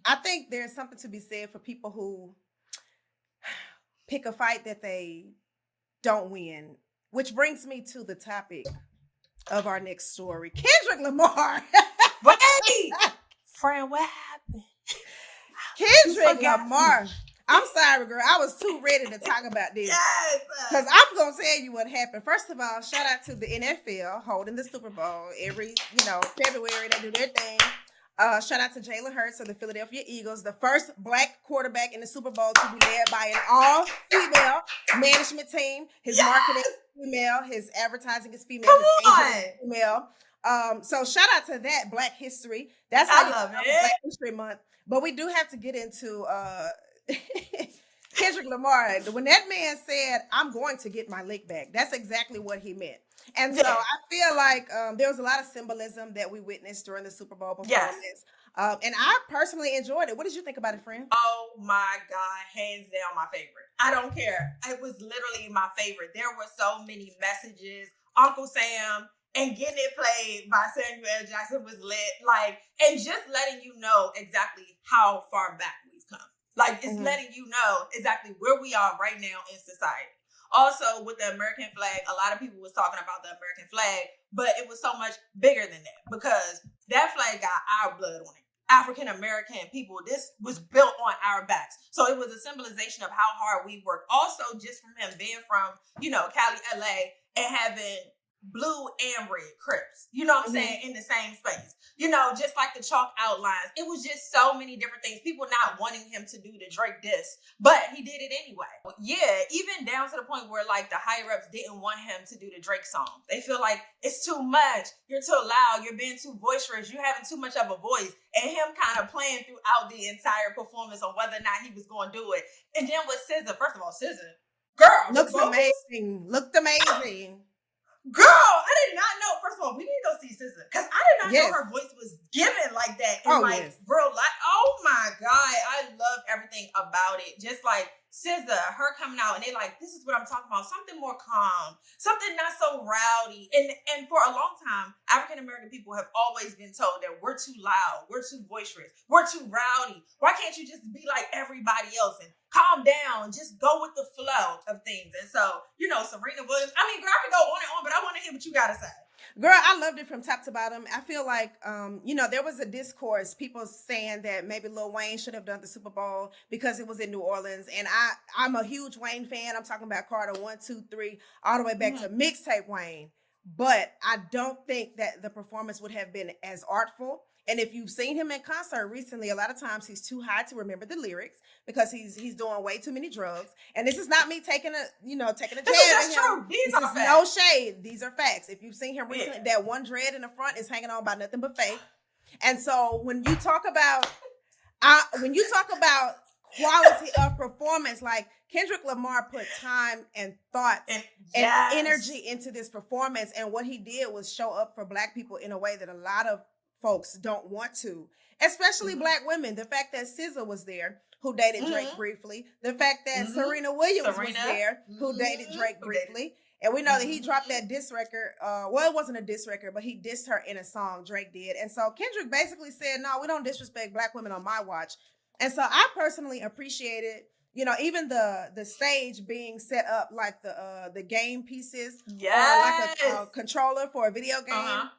I think there's something to be said for people who pick a fight that they don't win, which brings me to the topic of our next story. Kendrick Lamar. Wait, friend, what happened? Kendrick Lamar. I'm sorry, girl. I was too ready to talk about this. Yes. Because I'm going to tell you what happened. First of all, shout out to the NFL holding the Super Bowl every, February. They do their thing. Shout out to Jalen Hurts of the Philadelphia Eagles, the first black quarterback in the Super Bowl to be led by an all-female management team. His marketing is female, his advertising is female, his agent is female. So shout out to that, Black History. That's how you love it. Black History Month. But we do have to get into Kendrick Lamar. When that man said, "I'm going to get my lick back," that's exactly what he meant. And so I feel like there was a lot of symbolism that we witnessed during the Super Bowl performance. Yes. And I personally enjoyed it. What did you think about it, friend? Oh my God, hands down my favorite. I don't care. It was literally my favorite. There were so many messages. Uncle Sam and getting it played by Samuel L. Jackson was lit. And just letting you know exactly how far back we've come. It's letting you know exactly where we are right now in society. Also, with the American flag, a lot of people was talking about the American flag, but it was so much bigger than that because that flag got our blood on it. African American people, this was built on our backs. So it was a symbolization of how hard we worked. Also, just from him being from, Cali, LA, and having blue and red Crips, you know what I'm saying, in the same space. Just like the chalk outlines. It was just so many different things. People not wanting him to do the Drake diss, but he did it anyway. Yeah, even down to the point where the higher ups didn't want him to do the Drake song. They feel like it's too much. You're too loud. You're being too boisterous. You're having too much of a voice. And him kind of playing throughout the entire performance on whether or not he was going to do it. And then with SZA, first of all, SZA, girl, looks amazing. Looked amazing. Girl, I did not know. First of all, we need to go see SZA because I did not know her voice was given like that in real life. Oh my God, I love everything about it. Just like SZA, her coming out and they this is what I'm talking about. Something more calm, something not so rowdy. And for a long time, African American people have always been told that we're too loud, we're too boisterous, we're too rowdy. Why can't you just be like everybody else and calm down, just go with the flow of things? And so, Serena Williams, I mean, girl, I could go on and on, but I want to hear what you got to say. Girl, I loved it from top to bottom. I feel like, there was a discourse, people saying that maybe Lil Wayne should have done the Super Bowl because it was in New Orleans. And I'm a huge Wayne fan. I'm talking about Carter 1, 2, 3, all the way back to mixtape Wayne. But I don't think that the performance would have been as artful. And if you've seen him in concert recently, a lot of times he's too high to remember the lyrics because he's doing way too many drugs. And this is not me taking a jab at him. That's true. These are facts. No shade. These are facts. If you've seen him recently, that one dread in the front is hanging on by nothing but faith. And so when you talk about quality of performance, Kendrick Lamar put time and thought and energy into this performance. And what he did was show up for Black people in a way that a lot of folks don't want to, especially Black women. The fact that SZA was there, who dated Drake briefly. The fact that Serena Williams was there, who dated Drake briefly. And we know that he dropped that diss record. It wasn't a diss record, but he dissed her in a song, Drake did. And so Kendrick basically said, no, we don't disrespect Black women on my watch. And so I personally appreciated, even the stage being set up like the game pieces. Yes. Like a controller for a video game.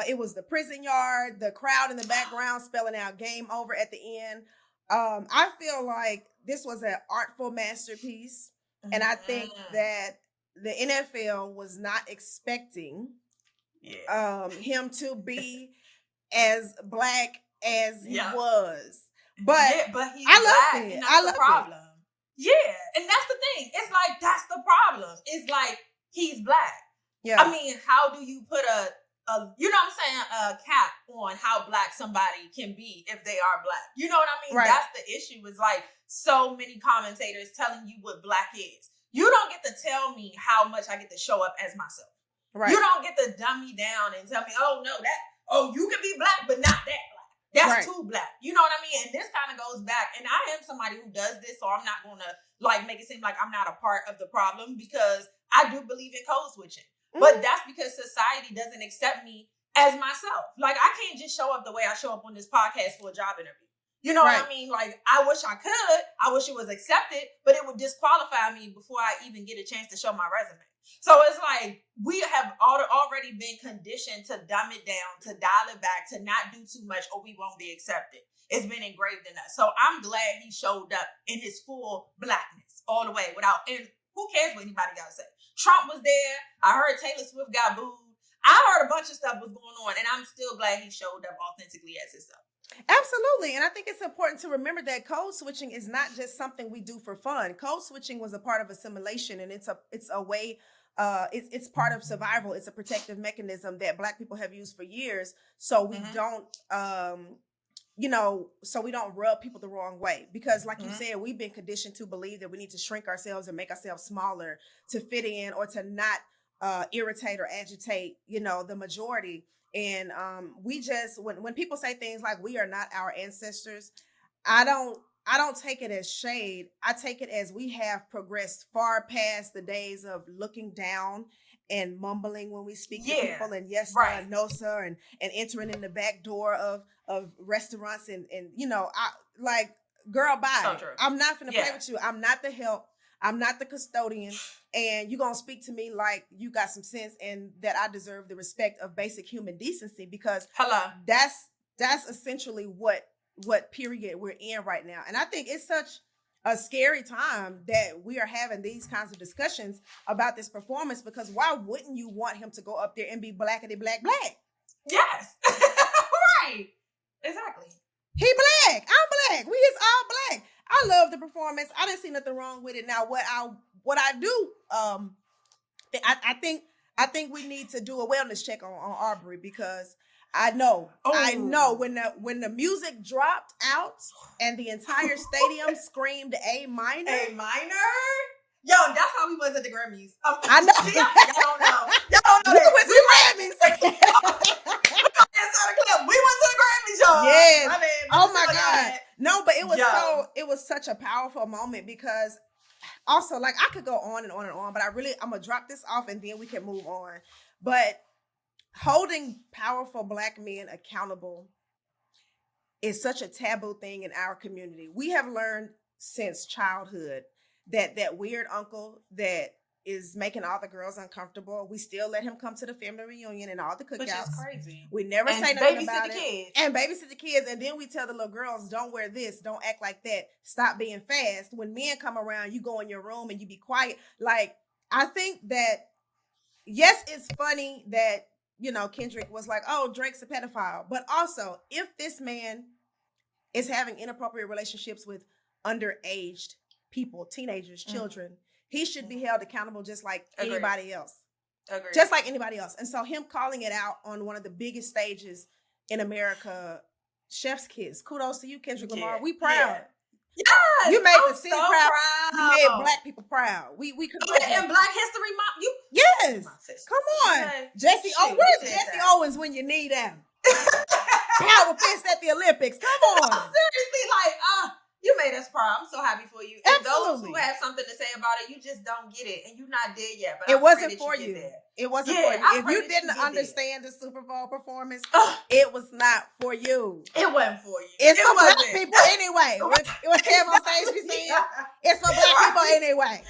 It was the prison yard, the crowd in the background spelling out game over at the end. I feel like this was an artful masterpiece. And I think that the NFL was not expecting him to be as Black as he was. But he's I love it. That's the problem. Yeah. And that's the thing. It's that's the problem. It's he's Black. Yeah. I mean, how do you put a cap on how Black somebody can be if they are Black? You know what I mean? Right. That's the issue. Is so many commentators telling you what Black is. You don't get to tell me how much I get to show up as myself. Right. You don't get to dumb me down and tell me, you can be Black, but not that Black. That's too Black. You know what I mean? And this kind of goes back. And I am somebody who does this, so I'm not going to make it seem like I'm not a part of the problem because I do believe in code switching. But that's because society doesn't accept me as myself. I can't just show up the way I show up on this podcast for a job interview. You know what I mean? Like, I wish I could. I wish it was accepted, but it would disqualify me before I even get a chance to show my resume. So it's like, we have already been conditioned to dumb it down, to dial it back, to not do too much, or we won't be accepted. It's been engraved in us. So I'm glad he showed up in his full blackness all the way and who cares what anybody got to say? Trump was there. I heard Taylor Swift got booed. I heard a bunch of stuff was going on, and I'm still glad he showed up authentically as himself. Absolutely. And I think it's important to remember that code switching is not just something we do for fun. Code switching was a part of assimilation, and it's a way, it's part of survival. It's a protective mechanism that Black people have used for years. So we don't, so we don't rub people the wrong way, because like you said, we've been conditioned to believe that we need to shrink ourselves and make ourselves smaller to fit in, or to not irritate or agitate, the majority. And we just, when people say things like we are not our ancestors, I don't take it as shade. I take it as we have progressed far past the days of looking down and mumbling when we speak to people, and yes sir, no sir, and entering in the back door of restaurants and I like, girl, bye. So I'm not finna play with you. I'm not the help. I'm not the custodian, and you're going to speak to me like you got some sense and that I deserve the respect of basic human decency, because that's essentially what period we're in right now. And I think it's such a scary time that we are having these kinds of discussions about this performance, because why wouldn't you want him to go up there and be blackity black? Yes. Right. Exactly. He black. I'm black. We is all black. I love the performance. I didn't see nothing wrong with it. Now, what I do, I think we need to do a wellness check on Aubrey, because I know when the music dropped out and the entire stadium screamed A minor. Yo, that's how we was at the Grammys. I know. Y'all don't know We that. went to the Grammys. We went to the Grammys, y'all. Yes. I mean, oh my God. No, but it was such a powerful moment, because also, like, I could go on and on and on, but I'm gonna drop this off and then we can move on. But holding powerful Black men accountable is such a taboo thing in our community. We have learned since childhood that weird uncle that is making all the girls uncomfortable, we still let him come to the family reunion and all the cookouts. Which is crazy. We never say nothing about it. And babysit the kids. And then we tell the little girls, don't wear this, don't act like that, stop being fast. When men come around, you go in your room and you be quiet. Like, I think that, yes, it's funny that, Kendrick was like, oh, Drake's a pedophile. But also, if this man is having inappropriate relationships with underaged people, teenagers, children, he should be held accountable just like anybody else. Agreed. Just like anybody else. And so him calling it out on one of the biggest stages in America, Chef's Kiss. Kudos to you, Kendrick Lamar. We proud. Yes, you made the city proud. You made Black people proud. We could. And Black History Month. Yes. Come on, Jesse. Where's Jesse Owens when you need him? Power fist at the Olympics. Come on. Seriously, like, you made us proud. I'm so happy for you. And those who have something to say about it, you just don't get it, and you're not there yet. But it wasn't for you. It wasn't for you. If you didn't understand the Super Bowl performance, it was not for you. It wasn't for you. It's for Black people anyway. What Kev on stage be saying? It's for Black people anyway.